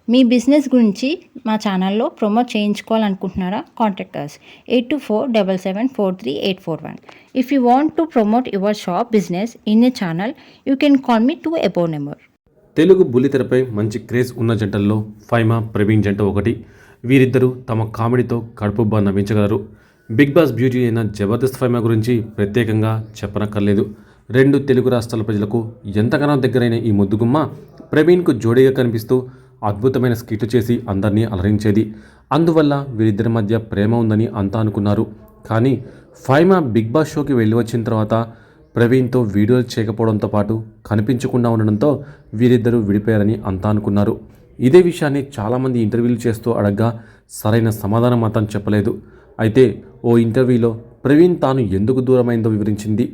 మీ business గురించి మా ఛానల్లో ప్రమోట్ చేయించుకోవాలనుకుంటున్నారా? Contact us 8247743841. If you want to promote your shop business in a channel, you can call me to above number. Telugu బుల్లితెరపై మంచి craze ఉన్న జంటల్లో ఫైమా ప్రవీణ్ జంట ఒకటి. వీరిద్దరూ తమ కామెడీతో కడుపుబ్బా నవ్వించగలరు. బిగ్ బాస్ బ్యూటీ అయిన జబర్దస్త్ ఫైమా గురించి ప్రత్యేకంగా చెప్పనక్కర్లేదు. రెండు తెలుగు రాష్ట్రాల ప్రజలకు ఎంతగానో దగ్గరైన ఈ ముద్దుగుమ్మ ప్రవీణ్కు జోడీగా కనిపిస్తూ అద్భుతమైన స్కిట్లు చేసి అందరినీ అలరించేది. అందువల్ల వీరిద్దరి మధ్య ప్రేమ ఉందని అంతా అనుకున్నారు. కానీ ఫైమా బిగ్ బాస్ షోకి వెళ్ళి వచ్చిన తర్వాత ప్రవీణ్తో వీడియోలు చేయకపోవడంతో పాటు కనిపించకుండా ఉండడంతో వీరిద్దరూ విడిపోయారని అంతా అనుకున్నారు. ఇదే విషయాన్ని చాలామంది ఇంటర్వ్యూలు చేస్తూ అడగ్గా సరైన సమాధానం మాత్రం చెప్పలేదు. అయితే ఓ ఇంటర్వ్యూలో ప్రవీణ్ తాను ఎందుకు దూరమైందో వివరించింది.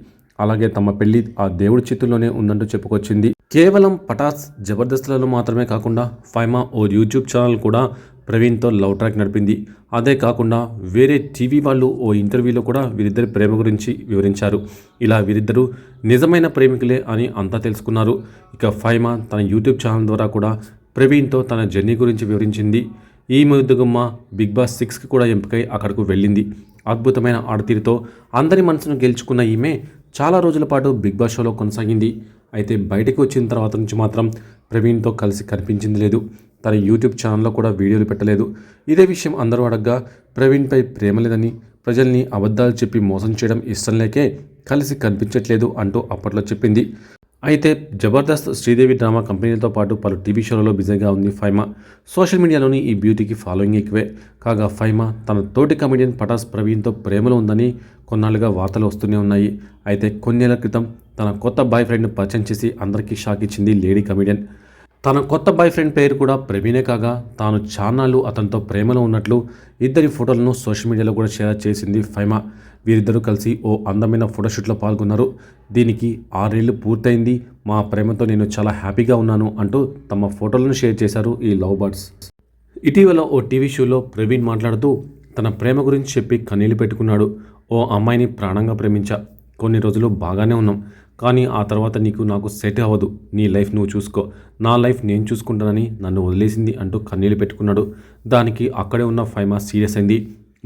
అలాగే తమ పెళ్లి ఆ దేవుడి చేతుల్లోనే ఉందంటూ చెప్పుకొచ్చింది. కేవలం పటాస్ జబర్దస్త్లలో మాత్రమే కాకుండా ఫైమా ఓ యూట్యూబ్ ఛానల్ కూడా ప్రవీణ్తో లవ్ ట్రాక్ నడిపింది. అదే కాకుండా వేరే టీవీ వాళ్ళు ఓ ఇంటర్వ్యూలో కూడా వీరిద్దరి ప్రేమ గురించి వివరించారు. ఇలా వీరిద్దరూ నిజమైన ప్రేమికులే అని అంతా తెలుసుకున్నారు. ఇక ఫైమా తన యూట్యూబ్ ఛానల్ ద్వారా కూడా ప్రవీణ్తో తన జర్నీ గురించి వివరించింది. ఈ ముద్దుగుమ్మ బిగ్ బాస్ 6కి కూడా ఎంపికై అక్కడకు వెళ్ళింది. అద్భుతమైన ఆడతీరుతో అందరి మనసును గెలుచుకున్న ఈమె చాలా రోజుల పాటు బిగ్ బాస్ షోలో కొనసాగింది. అయితే బయటకు వచ్చిన తర్వాత నుంచి మాత్రం ప్రవీణ్తో కలిసి కనిపించింది లేదు. తన యూట్యూబ్ ఛానల్లో కూడా వీడియోలు పెట్టలేదు. ఇదే విషయం అందరూ అడగ్గా ప్రవీణ్పై ప్రేమ లేదని, ప్రజల్ని అబద్ధాలు చెప్పి మోసం చేయడం ఇష్టం లేకే కలిసి కనిపించట్లేదు అంటూ అప్పట్లో చెప్పింది. అయితే జబర్దస్త్, శ్రీదేవి డ్రామా కంపెనీలతో పాటు పలు టీవీ షోలలో బిజీగా ఉంది ఫైమా. సోషల్ మీడియాలోని ఈ బ్యూటీకి ఫాలోయింగ్ ఎక్కువే. కాగా ఫైమా తన తోటి కమెడియన్ పటాస్ ప్రవీణ్తో ప్రేమలో ఉందని కొన్నాళ్ళుగా వార్తలు వస్తూనే ఉన్నాయి. అయితే కొన్నేళ్ల క్రితం తన కొత్త బాయ్ ఫ్రెండ్ను పరిచయం చేసి అందరికీ షాక్ ఇచ్చింది లేడీ కమెడియన్. తన కొత్త బాయ్ ఫ్రెండ్ పేరు కూడా ప్రవీణే కాగా తాను చాన్నాళ్ళు అతనితో ప్రేమలో ఉన్నట్లు ఇద్దరి ఫోటోలను సోషల్ మీడియాలో కూడా షేర్ చేసింది ఫైమా. వీరిద్దరూ కలిసి ఓ అందమైన ఫోటోషూట్లో పాల్గొన్నారు. దీనికి 6 ఏళ్లు పూర్తయింది, మా ప్రేమతో నేను చాలా హ్యాపీగా ఉన్నాను అంటూ తమ ఫోటోలను షేర్ చేశారు ఈ లవ్ బర్డ్స్. ఇటీవల ఓ టీవీ షోలో ప్రవీణ్ మాట్లాడుతూ తన ప్రేమ గురించి చెప్పి కన్నీళ్లు పెట్టుకున్నాడు. ఓ అమ్మాయిని ప్రాణంగా ప్రేమించా, కొన్ని రోజులు బాగానే ఉన్నాం, కానీ ఆ తర్వాత నాకు సెట్ అవ్వదు, నీ లైఫ్ నువ్వు చూసుకో, నా లైఫ్ నేను చూసుకుంటానని నన్ను వదిలేసింది అంటూ కన్నీళ్లు పెట్టుకున్నాడు. దానికి అక్కడే ఉన్న ఫైమా సీరియస్ అయింది.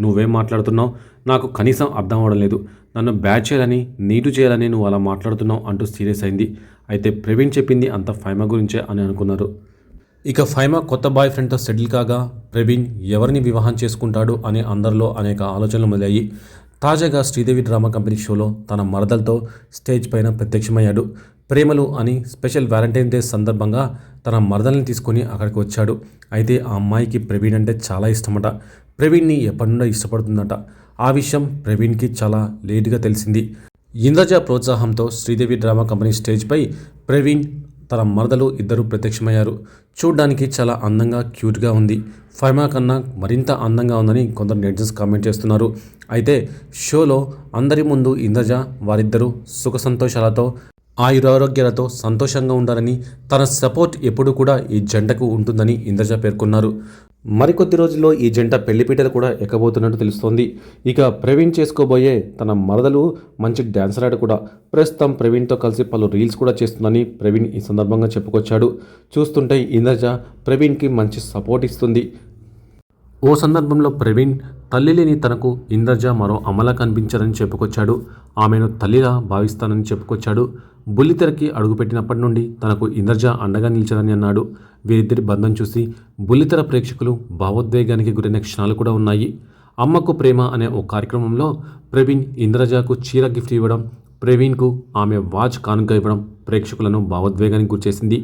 నువ్వేం మాట్లాడుతున్నావు, నాకు కనీసం అర్థం అవ్వడం లేదు, నన్ను బ్యాడ్ చేయాలని, నీటు చేయాలని నువ్వు అలా మాట్లాడుతున్నావు అంటూ సీరియస్ అయింది. అయితే ప్రవీణ్ చెప్పింది అంత ఫైమా గురించే అని అనుకున్నారు. ఇక ఫైమా కొత్త బాయ్ ఫ్రెండ్తో సెటిల్ కాగా ప్రవీణ్ ఎవరిని వివాహం చేసుకుంటాడు అనే అందరిలో అనేక ఆలోచనలు మొదలయ్యాయి. తాజాగా శ్రీదేవి డ్రామా కంపెనీ షోలో తన మరదలతో స్టేజ్ పైన ప్రత్యక్షమయ్యాడు. ప్రేమలు అని స్పెషల్ వ్యాలంటైన్ డే సందర్భంగా తన మరదల్ని తీసుకొని అక్కడికి వచ్చాడు. అయితే ఆ అమ్మాయికి ప్రవీణ్ అంటే చాలా ఇష్టమట. ప్రవీణ్ని ఎప్పటి నుండో ఇష్టపడుతుందట. ఆ విషయం ప్రవీణ్కి చాలా లేటుగా తెలిసింది. ఇంద్రజ ప్రోత్సాహంతో శ్రీదేవి డ్రామా కంపెనీ స్టేజ్పై ప్రవీణ్, తన మరదలు ఇద్దరు ప్రత్యక్షమయ్యారు. చూడ్డానికి చాలా అందంగా, క్యూట్గా ఉంది. ఫైమా కన్నా మరింత అందంగా ఉందని కొందరు నెటిజన్స్ కామెంట్ చేస్తున్నారు. అయితే షోలో అందరి ముందు ఇంద్రజ వారిద్దరూ సుఖ సంతోషాలతో, ఆయురారోగ్యాలతో సంతోషంగా ఉండాలని, తన సపోర్ట్ ఎప్పుడు కూడా ఈ జంటకు ఉంటుందని ఇంద్రజ పేర్కొన్నారు. మరికొద్ది రోజుల్లో ఈ జంట పెళ్లిపీటలు కూడా ఎక్కబోతున్నట్టు తెలుస్తోంది. ఇక ప్రవీణ్ చేసుకోబోయే తన మరదలు మంచి డ్యాన్సర్ ఆట కూడా. ప్రస్తుతం ప్రవీణ్తో కలిసి పలు రీల్స్ కూడా చేస్తుందని ప్రవీణ్ ఈ సందర్భంగా చెప్పుకొచ్చాడు. చూస్తుంటే ఇంద్రజ ప్రవీణ్కి మంచి సపోర్ట్ ఇస్తుంది. ఓ సందర్భంలో ప్రవీణ్ తల్లి లేని తనకు ఇంద్రజ మరో అమలా కనిపించారని చెప్పుకొచ్చాడు. ఆమెను తల్లిలా భావిస్తానని చెప్పుకొచ్చాడు. బుల్లితెరకి అడుగుపెట్టినప్పటి నుండి తనకు ఇంద్రజ అండగా నిలిచారని అన్నాడు. వీరిద్దరి బంధం చూసి బుల్లితెర ప్రేక్షకులు భావోద్వేగానికి గురైన క్షణాలు కూడా ఉన్నాయి. అమ్మకు ప్రేమ అనే ఓ కార్యక్రమంలో ప్రవీణ్ ఇంద్రజకు చీర గిఫ్ట్ ఇవ్వడం, ప్రవీణ్కు ఆమె వాచ్ కానుక ఇవ్వడం ప్రేక్షకులను భావోద్వేగానికి గురిచేసింది.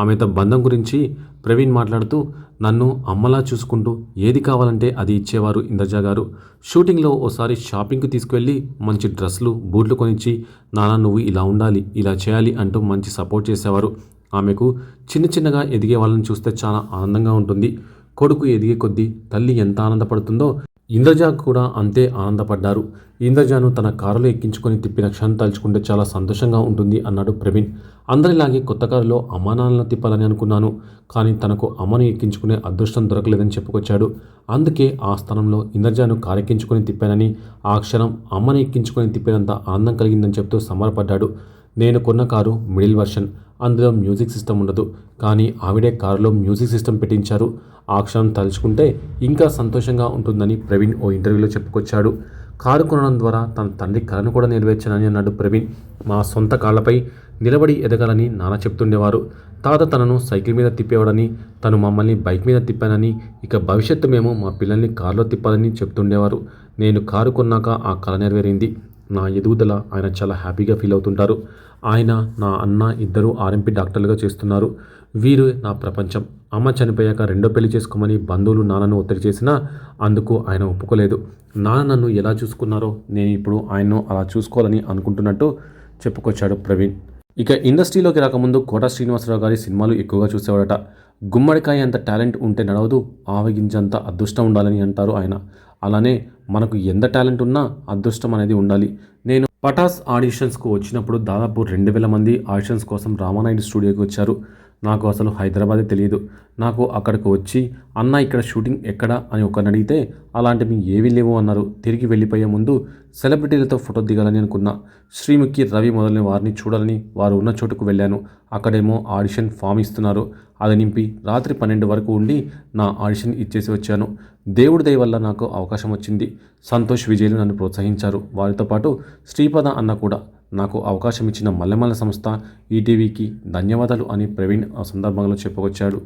ఆమెతో బంధం గురించి ప్రవీణ్ మాట్లాడుతూ, నన్ను అమ్మలా చూసుకుంటూ ఏది కావాలంటే అది ఇచ్చేవారు ఇంద్రజ గారు. షూటింగ్లో ఓసారి షాపింగ్కి తీసుకువెళ్ళి మంచి డ్రెస్సులు, బూట్లు కొనిచ్చి, నాన్న నువ్వు ఇలా ఉండాలి, ఇలా చేయాలి అంటూ మంచి సపోర్ట్ చేసేవారు. ఆమెకు చిన్నగా ఎదిగే వాళ్ళని చూస్తే చాలా ఆనందంగా ఉంటుంది. కొడుకు ఎదిగే కొద్దీ తల్లి ఎంత ఆనందపడుతుందో ఇంద్రజ కూడా అంతే ఆనందపడ్డారు. ఇంద్రజను తన కారులో ఎక్కించుకొని తిప్పిన క్షణం తలుచుకుంటే చాలా సంతోషంగా ఉంటుంది అన్నాడు ప్రవీణ్. అందరిలాగే కొత్త కారులో అమ్మానాన్నలను తిప్పాలని అనుకున్నాను, కానీ తనకు అమ్మను ఎక్కించుకునే అదృష్టం దొరకలేదని చెప్పుకొచ్చాడు. అందుకే ఆ స్థానంలో ఇంద్రజను కారు ఎక్కించుకొని తిప్పానని, ఆ క్షణం అమ్మను ఎక్కించుకొని తిప్పినంత ఆనందం కలిగిందని చెప్తూ సంబరపడ్డాడు. నేను కొన్న కారు మిడిల్ వర్షన్, అందులో మ్యూజిక్ సిస్టమ్ ఉండదు. కానీ ఆవిడే కారులో మ్యూజిక్ సిస్టమ్ పెట్టించారు. ఆ క్షణం తలుచుకుంటే ఇంకా సంతోషంగా ఉంటుందని ప్రవీణ్ ఓ ఇంటర్వ్యూలో చెప్పుకొచ్చాడు. కారు కొనడం ద్వారా తన తండ్రి కలను కూడా నెరవేర్చానని అన్నాడు ప్రవీణ్. మా సొంత కాళ్లపై నిలబడి ఎదగాలని నాన్న చెప్తుండేవారు. తాత తనను సైకిల్ మీద తిప్పేవాడని, తను మమ్మల్ని బైక్ మీద తిప్పానని, ఇక భవిష్యత్తు మేము మా పిల్లల్ని కారులో తిప్పాలని చెప్తుండేవారు. నేను కారు కొన్నాక ఆ కల నెరవేరింది. నా ఎదుగుదల ఆయన చాలా హ్యాపీగా ఫీల్ అవుతుంటారు. ఆయన, నా అన్న ఇద్దరూ ఆర్ఎంపీ డాక్టర్లుగా చేస్తున్నారు. వీరు నా ప్రపంచం. అమ్మ చనిపోయాక రెండో పెళ్లి చేసుకోమని బంధువులు నాన్నను ఒత్తిడి చేసినా అందుకు ఆయన ఒప్పుకోలేదు. నాన్న నన్ను ఎలా చూసుకున్నారో నేను ఇప్పుడు ఆయన్ను అలా చూసుకోవాలని అనుకుంటున్నట్టు చెప్పుకొచ్చాడు ప్రవీణ్. ఇక ఇండస్ట్రీలోకి రాకముందు కోట శ్రీనివాసరావు గారి సినిమాలు ఎక్కువగా చూసేవాడట. గుమ్మడికాయ అంత టాలెంట్ ఉంటే నడవదు, ఆవగింజంత అదృష్టం ఉండాలని అంటారు ఆయన. అలానే మనకు ఎంత టాలెంట్ ఉన్నా అదృష్టం అనేది ఉండాలి. నేను పటాస్ ఆడిషన్స్కు వచ్చినప్పుడు దాదాపు 2000 మంది ఆడిషన్స్ కోసం రామానాయుడు స్టూడియోకి వచ్చారు. నాకు అసలు హైదరాబాదే తెలియదు. నాకు అక్కడికి వచ్చి అన్న ఇక్కడ షూటింగ్ ఎక్కడ అని ఒకరిని అడిగితే అలాంటివి ఏవీ లేవు అన్నారు. తిరిగి వెళ్ళిపోయే ముందు సెలబ్రిటీలతో ఫోటో దిగాలని అనుకున్నా. శ్రీముఖి, రవి మొదలైన వారిని చూడాలని వారు ఉన్న చోటుకు వెళ్ళాను. అక్కడేమో ఆడిషన్ ఫామ్ ఇస్తున్నారు. అది నింపి రాత్రి 12 వరకు ఉండి నా ఆడిషన్ ఇచ్చేసి వచ్చాను. దేవుడి దయ వల్ల నాకు అవకాశం వచ్చింది. సంతోష్, విజయ్లు నన్ను ప్రోత్సహించారు. వారితో పాటు శ్రీపద అన్న కూడా. నాకు అవకాశం ఇచ్చిన మల్లెమల్ల సంస్థ, ఈటీవీకి ధన్యవాదాలు అని ప్రవీణ్ ఆ సందర్భంలో చెప్పుకొచ్చాడు.